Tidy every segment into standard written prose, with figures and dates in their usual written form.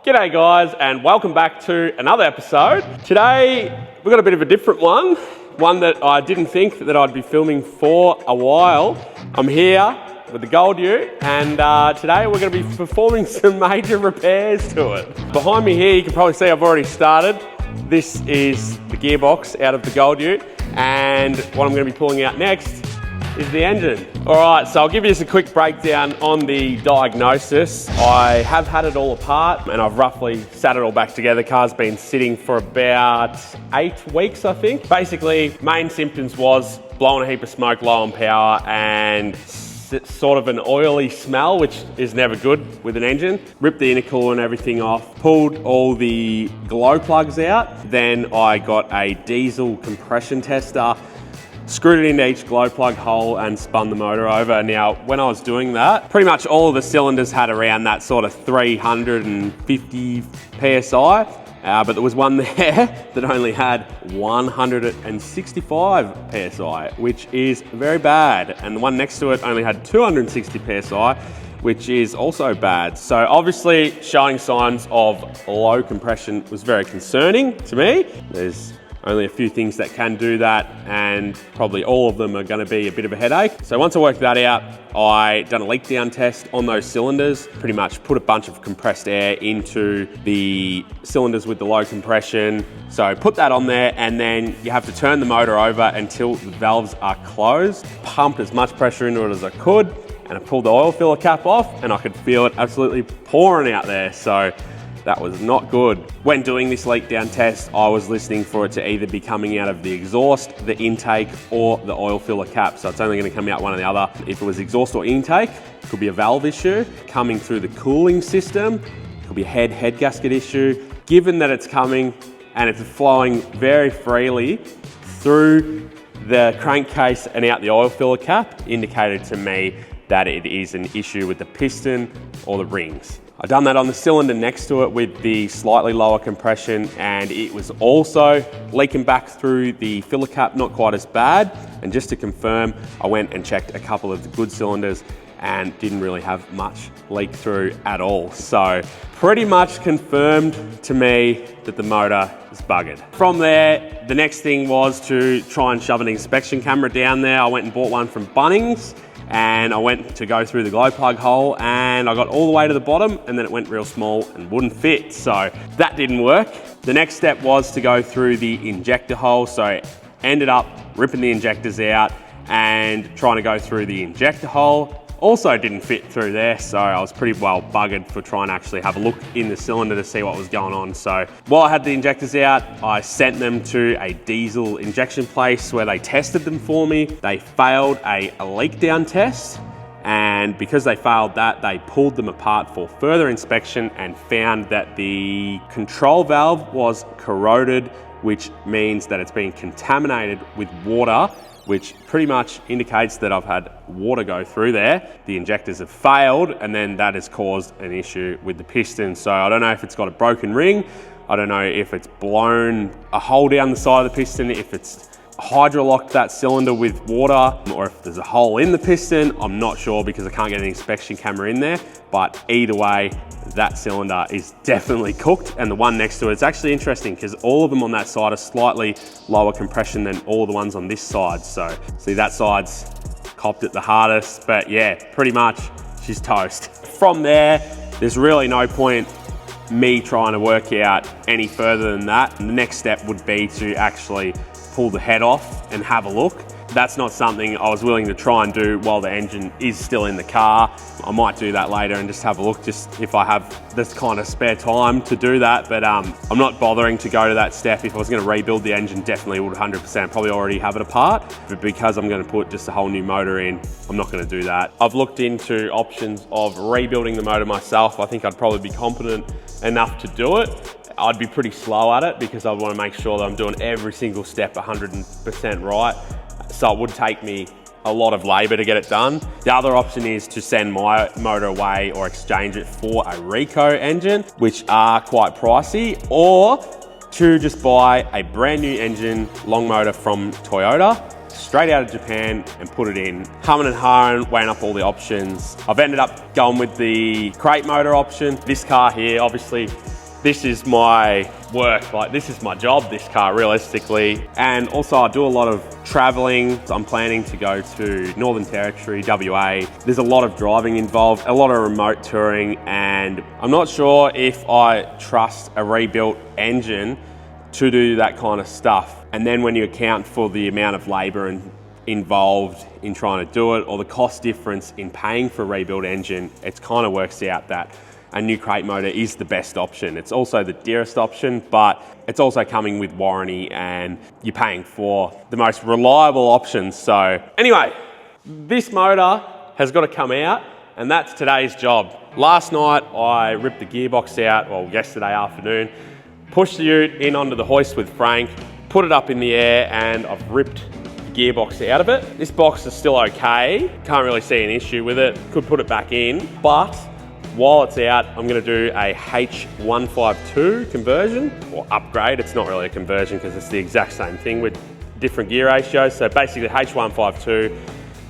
G'day guys, and welcome back to another episode. Today we've got a bit of a different one that I didn't think that I'd be filming for a while. I'm here with the Gold Ute, and today we're going to be performing some major repairs to it. Behind me here you can probably see I've already started. This is the gearbox out of the Gold Ute, and what I'm going to be pulling out next is the engine. Alright, so I'll give you just a quick breakdown on the Diagnosis. I have had it all apart and I've roughly sat it all back together. The car's been sitting for about 8 weeks, I think. Basically, main symptoms was blowing a heap of smoke, low on power, and sort of an oily smell, which is never good with an engine. Ripped the intercooler and everything off, pulled all the glow plugs out. Then I got a diesel compression tester, screwed it into each glow plug hole and spun the motor over. Now, when I was doing that, pretty much all of the cylinders had around that sort of 350 PSI, but there was one there that only had 165 PSI, which is very bad. And the one next to it only had 260 PSI, which is also bad. So obviously showing signs of low compression was very concerning to me. There's only a few things that can do that, and probably all of them are going to be a bit of a headache. So once I worked that out, I done a leak down test on those cylinders, pretty much put a bunch of compressed air into the cylinders with the low compression. So put that on there, and then you have to turn the motor over until the valves are closed. Pumped as much pressure into it as I could, and I pulled the oil filler cap off, and I could feel it absolutely pouring out there. So that was not good. When doing this leak down test, I was listening for it to either be coming out of the exhaust, the intake, or the oil filler cap. So it's only going to come out one or the other. If it was exhaust or intake, it could be a valve issue. Coming through the cooling system, it could be a head gasket issue. Given that it's coming and it's flowing very freely through the crankcase and out the oil filler cap, indicated to me that it is an issue with the piston or the rings. I've done that on the cylinder next to it with the slightly lower compression, and it was also leaking back through the filler cap, not quite as bad. And just to confirm, I went and checked a couple of the good cylinders and didn't really have much leak through at all. So pretty much confirmed to me that the motor is buggered. From there, the next thing was to try and shove an inspection camera down there. I went and bought one from Bunnings, and I went to go through the glow plug hole, and I got all the way to the bottom, and then it went real small and wouldn't fit. So that didn't work. The next step was to go through the injector hole. So I ended up ripping the injectors out and trying to go through the injector hole. Also didn't fit through there, so I was pretty well buggered for trying to actually have a look in the cylinder to see what was going on. So while I had the injectors out, I sent them to a diesel injection place where they tested them for me. They failed a leak down test, and because they failed that, they pulled them apart for further inspection and found that the control valve was corroded, which means that it's been contaminated with water, which pretty much indicates that I've had water go through there. The injectors have failed, and then that has caused an issue with the piston. So I don't know if it's got a broken ring, I don't know if it's blown a hole down the side of the piston, if it's hydrolocked that cylinder with water, or if there's a hole in the piston. I'm not sure because I can't get an inspection camera in there, but either way, that cylinder is definitely cooked. And the one next to it, it's actually interesting because all of them on that side are slightly lower compression than all the ones on this side. So see, that side's copped it the hardest, but yeah, pretty much she's toast. From there, there's really no point me trying to work out any further than that. And the next step would be to actually pull the head off and have a look. That's not something I was willing to try and do while the engine is still in the car. I might do that later and just have a look, just if I have this kind of spare time to do that. But I'm not bothering to go to that step. If I was going to rebuild the engine, definitely would 100% probably already have it apart. But because I'm going to put just a whole new motor in, I'm not going to do that. I've looked into options of rebuilding the motor myself. I think I'd probably be competent enough to do it. I'd be pretty slow at it because I want to make sure that I'm doing every single step 100% right. So it would take me a lot of labor to get it done. The other option is to send my motor away or exchange it for a Rico engine, which are quite pricey, or to just buy a brand new engine, long motor from Toyota, straight out of Japan, and put it in. Humming and hawing, weighing up all the options. I've ended up going with the crate motor option. This car here, obviously this is my work, like this is my job, this car realistically. And also I do a lot of traveling. I'm planning to go to Northern Territory, WA. There's a lot of driving involved, a lot of remote touring, and I'm not sure if I trust a rebuilt engine to do that kind of stuff. And then when you account for the amount of labor involved in trying to do it, or the cost difference in paying for a rebuilt engine, it kind of works out that a new crate motor is the best option. It's also the dearest option, but it's also coming with warranty and you're paying for the most reliable options. So anyway, this motor has got to come out, and that's today's job. Last night I ripped the gearbox out, well, yesterday afternoon, pushed the ute in onto the hoist with Frank, put it up in the air, and I've ripped the gearbox out of it. This box is still okay. Can't really see an issue with it. Could put it back in, but while it's out, I'm gonna do a H152 conversion, or upgrade. It's not really a conversion because it's the exact same thing with different gear ratios. So basically H152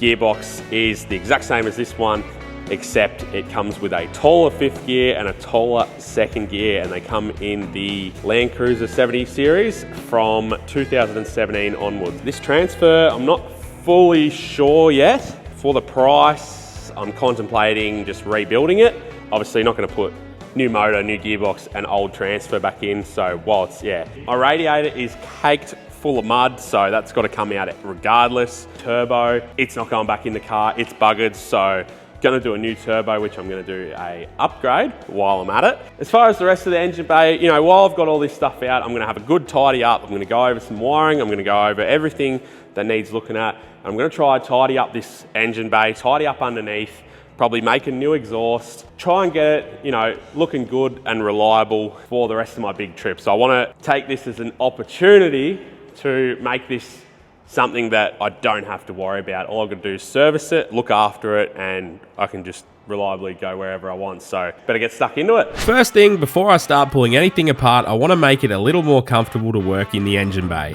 gearbox is the exact same as this one, except it comes with a taller fifth gear and a taller second gear, and they come in the Land Cruiser 70 series from 2017 onwards. This transfer, I'm not fully sure yet. For the price, I'm contemplating just rebuilding it. Obviously not going to put new motor, new gearbox and old transfer back in. So while it's, my radiator is caked full of mud, so that's got to come out regardless. Turbo, it's not going back in the car, it's buggered. So gonna do a new turbo, which I'm gonna do a upgrade while I'm at it. As far as the rest of the engine bay, you know, while I've got all this stuff out, I'm gonna have a good tidy up. I'm gonna go over some wiring. I'm gonna go over everything that needs looking at. I'm gonna try and tidy up this engine bay, tidy up underneath, probably make a new exhaust, try and get it, you know, looking good and reliable for the rest of my big trip. So I wanna take this as an opportunity to make this something that I don't have to worry about. All I've got to do is service it, look after it, and I can just reliably go wherever I want. So better get stuck into it. First thing, before I start pulling anything apart, I want to make it a little more comfortable to work in the engine bay.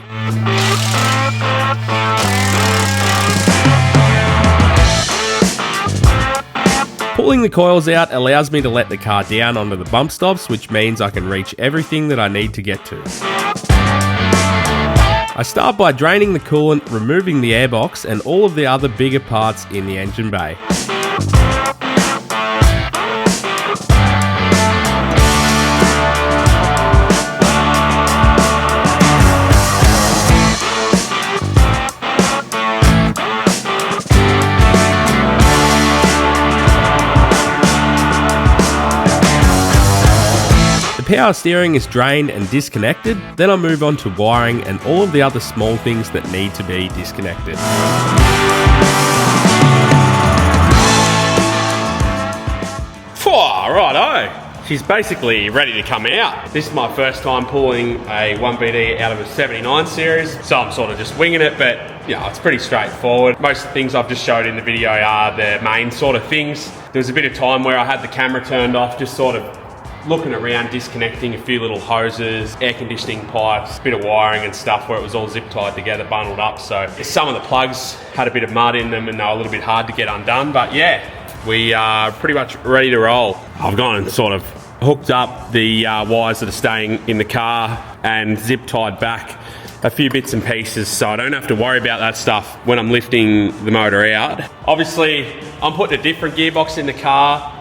Pulling the coils out allows me to let the car down onto the bump stops, which means I can reach everything that I need to get to. I start by draining the coolant, removing the airbox and all of the other bigger parts in the engine bay. Power steering is drained and disconnected, then I move on to wiring and all of the other small things that need to be disconnected. Righto, she's basically ready to come out. This is my first time pulling a 1BD out of a 79 series, so I'm sort of just winging it, but yeah, it's pretty straightforward. Most of the things I've just showed in the video are the main sort of things. There was a bit of time where I had the camera turned off, just sort of looking around, disconnecting a few little hoses, air conditioning pipes, bit of wiring and stuff where it was all zip tied together, bundled up. So some of the plugs had a bit of mud in them and they were a little bit hard to get undone, but yeah, we are pretty much ready to roll. I've gone and sort of hooked up the wires that are staying in the car and zip tied back a few bits and pieces so I don't have to worry about that stuff when I'm lifting the motor out. Obviously, I'm putting a different gearbox in the car.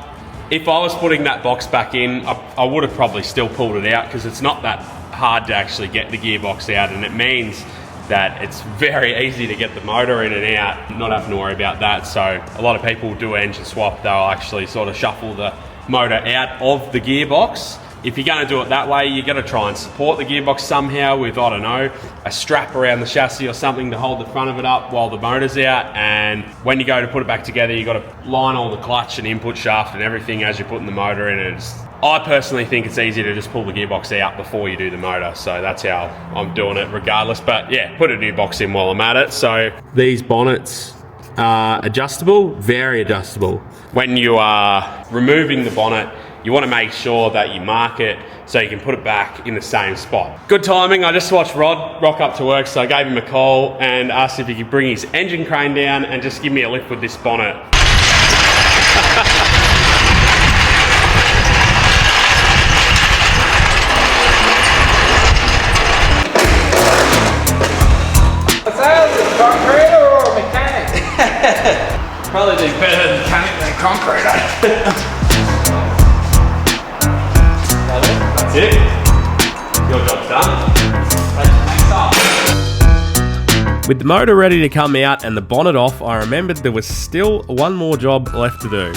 If I was putting that box back in, I would have probably still pulled it out because it's not that hard to actually get the gearbox out, and it means that it's very easy to get the motor in and out, not having to worry about that. So a lot of people do an engine swap, they'll actually sort of shuffle the motor out of the gearbox. If you're going to do it that way, you're going to try and support the gearbox somehow with, I don't know, a strap around the chassis or something to hold the front of it up while the motor's out. And when you go to put it back together, you've got to line all the clutch and input shaft and everything as you're putting the motor in. I personally think it's easier to just pull the gearbox out before you do the motor. So that's how I'm doing it regardless. But yeah, put a new box in while I'm at it. So these bonnets are adjustable, very adjustable. When you are removing the bonnet, you want to make sure that you mark it so you can put it back in the same spot. Good timing, I just watched Rod rock up to work, so I gave him a call and asked if he could bring his engine crane down and just give me a lift with this bonnet. Probably do better than concrete. That's it. Your job's done. Next up. With the motor ready to come out and the bonnet off, I remembered there was still one more job left to do.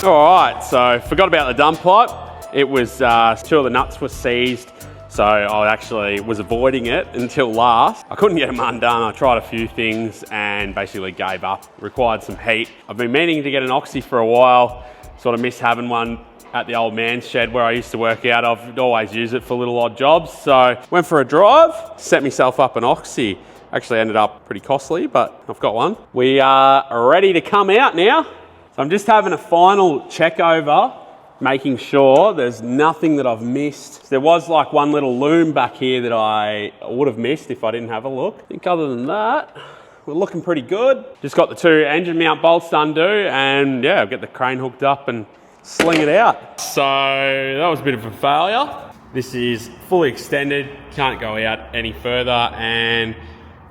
Alright, so forgot about the dump pipe. It was, 2 of the nuts were seized, so I actually was avoiding it until last. I couldn't get them undone. I tried a few things and basically gave up. Required some heat. I've been meaning to get an oxy for a while. Sort of miss having one at the old man's shed where I used to work out. I've always used it for little odd jobs. So went for a drive, set myself up an oxy. Actually ended up pretty costly, but I've got one. We are ready to come out now. So I'm just having a final check over, making sure there's nothing that I've missed. There was like one little loom back here that I would have missed if I didn't have a look. I think other than that, we're looking pretty good. Just got the 2 engine mount bolts to undo and yeah, I'll get the crane hooked up and sling it out. So that was a bit of a failure. This is fully extended, can't go out any further, and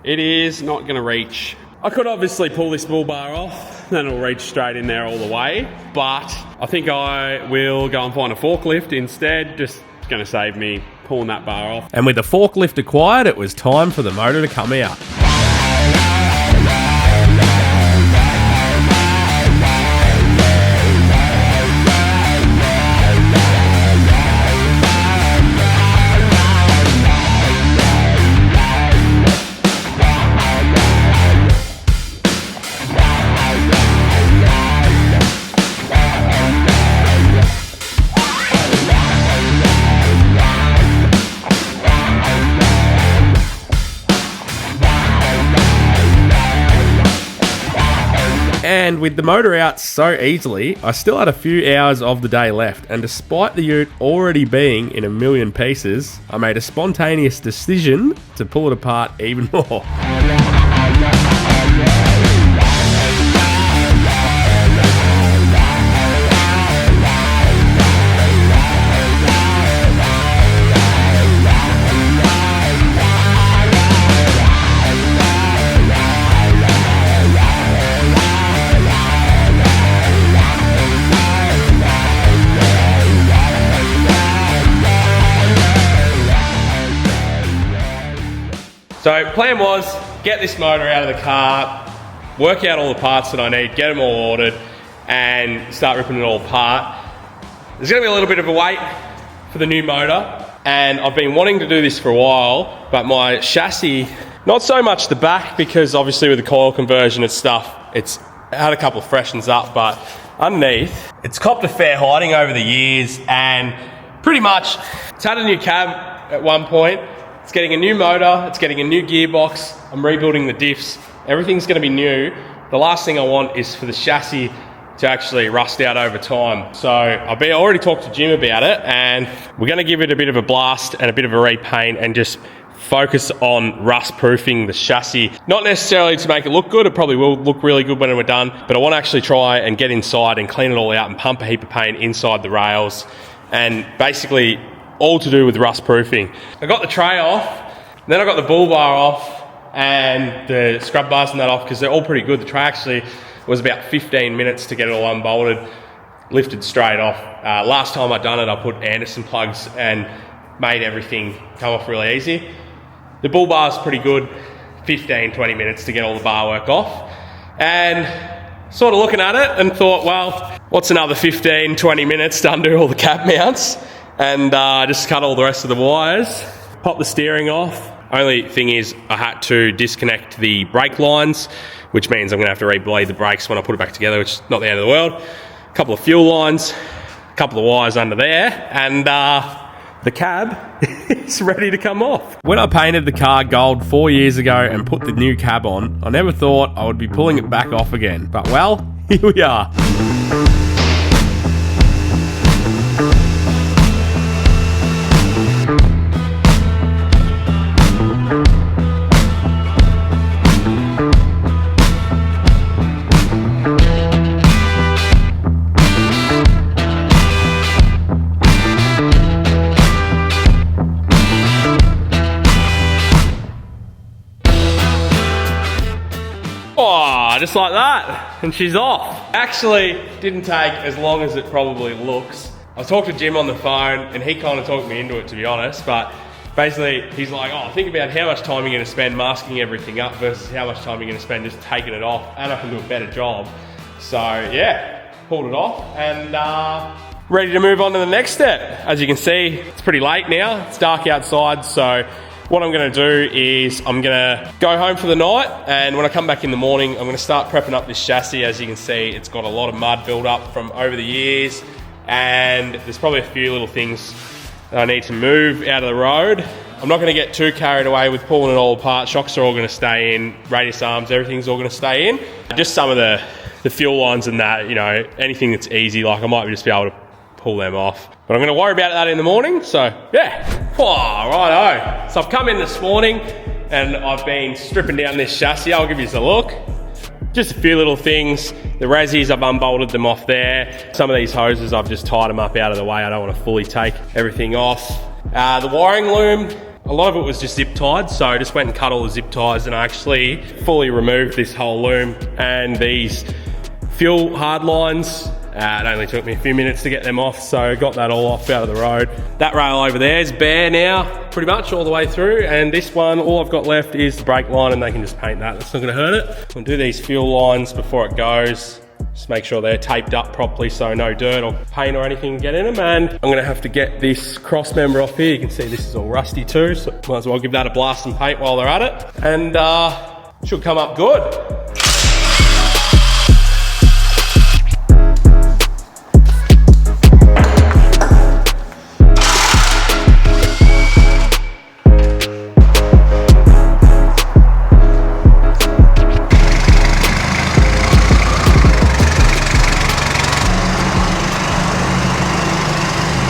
it is not gonna reach. I could obviously pull this bull bar off, then it'll reach straight in there all the way, but I think I will go and find a forklift instead. Just gonna save me pulling that bar off. And with the forklift acquired, it was time for the motor to come out. And with the motor out so easily, I still had a few hours of the day left, and despite the ute already being in a million pieces, I made a spontaneous decision to pull it apart even more. So plan was, get this motor out of the car, work out all the parts that I need, get them all ordered, and start ripping it all apart. There's gonna be a little bit of a wait for the new motor, and I've been wanting to do this for a while, but my chassis, not so much the back, because obviously with the coil conversion and stuff, it's had a couple of freshens up, but underneath, it's copped a fair hiding over the years, and pretty much, it's had a new cab at one point. It's getting a new motor, it's getting a new gearbox, I'm rebuilding the diffs, everything's gonna be new. The last thing I want is for the chassis to actually rust out over time. So I've already talked to Jim about it, and we're gonna give it a bit of a blast and a bit of a repaint and just focus on rust proofing the chassis. Not necessarily to make it look good, it probably will look really good when we're done, but I wanna actually try and get inside and clean it all out and pump a heap of paint inside the rails, and basically all to do with rust proofing. I got the tray off, then I got the bull bar off and the scrub bars and that off because they're all pretty good. The tray actually was about 15 minutes to get it all unbolted, lifted straight off. Last time I done it, I put Anderson plugs and made everything come off really easy. The bull bar's pretty good, 15, 20 minutes to get all the bar work off. And sort of looking at it and thought, well, what's another 15, 20 minutes to undo all the cab mounts? And just cut all the rest of the wires, pop the steering off. Only thing is I had to disconnect the brake lines, which means I'm gonna have to re-bleed the brakes when I put it back together, which is not the end of the world. A couple of fuel lines, a couple of wires under there, and the cab is ready to come off. When I painted the car gold 4 years ago and put the new cab on, I never thought I would be pulling it back off again. But well, here we are. Oh, just like that, and she's off. Actually, didn't take as long as it probably looks. I talked to Jim on the phone, and he kind of talked me into it, to be honest, but basically, he's like, oh, think about how much time you're gonna spend masking everything up versus how much time you're gonna spend just taking it off, and I can do a better job. So yeah, pulled it off, and ready to move on to the next step. As you can see, it's pretty late now. It's dark outside, so what I'm gonna do is I'm gonna go home for the night, and when I come back in the morning, I'm gonna start prepping up this chassis. As you can see, it's got a lot of mud built up from over the years, and there's probably a few little things that I need to move out of the road. I'm not gonna get too carried away with pulling it all apart. Shocks are all gonna stay in, radius arms, everything's all gonna stay in. Just some of the fuel lines and that, you know, anything that's easy, like I might just be able to pull them off. But I'm gonna worry about that in the morning, so yeah. Oh, righto. So I've come in this morning and I've been stripping down this chassis. I'll give you a look. Just a few little things. The Razzies, I've unbolted them off there. Some of these hoses, I've just tied them up out of the way. I don't want to fully take everything off. The wiring loom, a lot of it was just zip tied, so I just went and cut all the zip ties, and I actually fully removed this whole loom and these fuel hard lines. It only took me a few minutes to get them off, so got that all off out of the road. That rail over there is bare now, pretty much all the way through, and this one, all I've got left is the brake line, and they can just paint that. That's not gonna hurt it. I'll do these fuel lines before it goes. Just make sure they're taped up properly so no dirt or paint or anything can get in them, and I'm gonna have to get this cross member off here. You can see this is all rusty too, so might as well give that a blast and paint while they're at it, and should come up good.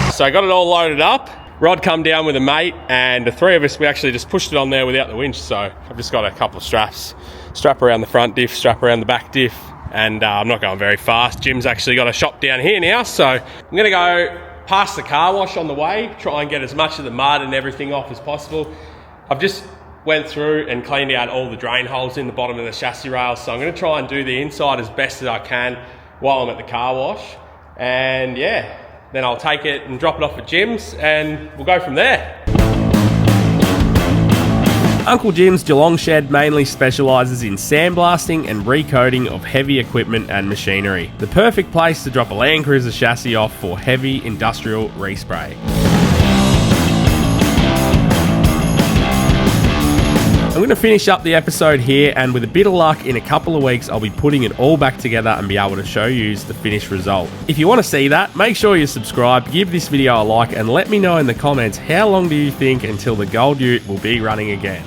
So I got it all loaded up. Rod come down with a mate, and the three of us, we actually just pushed it on there without the winch. So I've just got a couple of straps. Strap around the front diff, strap around the back diff, and I'm not going very fast. Jim's actually got a shop down here now, so I'm gonna go past the car wash on the way, try and get as much of the mud and everything off as possible. I've just went through and cleaned out all the drain holes in the bottom of the chassis rails, so I'm gonna try and do the inside as best as I can while I'm at the car wash. And yeah, then I'll take it and drop it off at Jim's, and we'll go from there. Uncle Jim's Geelong shed mainly specialises in sandblasting and recoating of heavy equipment and machinery. The perfect place to drop a Land Cruiser chassis off for heavy industrial respray. I'm going to finish up the episode here, and with a bit of luck, in a couple of weeks I'll be putting it all back together and be able to show you the finished result. If you want to see that, make sure you subscribe, give this video a like, and let me know in the comments how long do you think until the Gold Ute will be running again.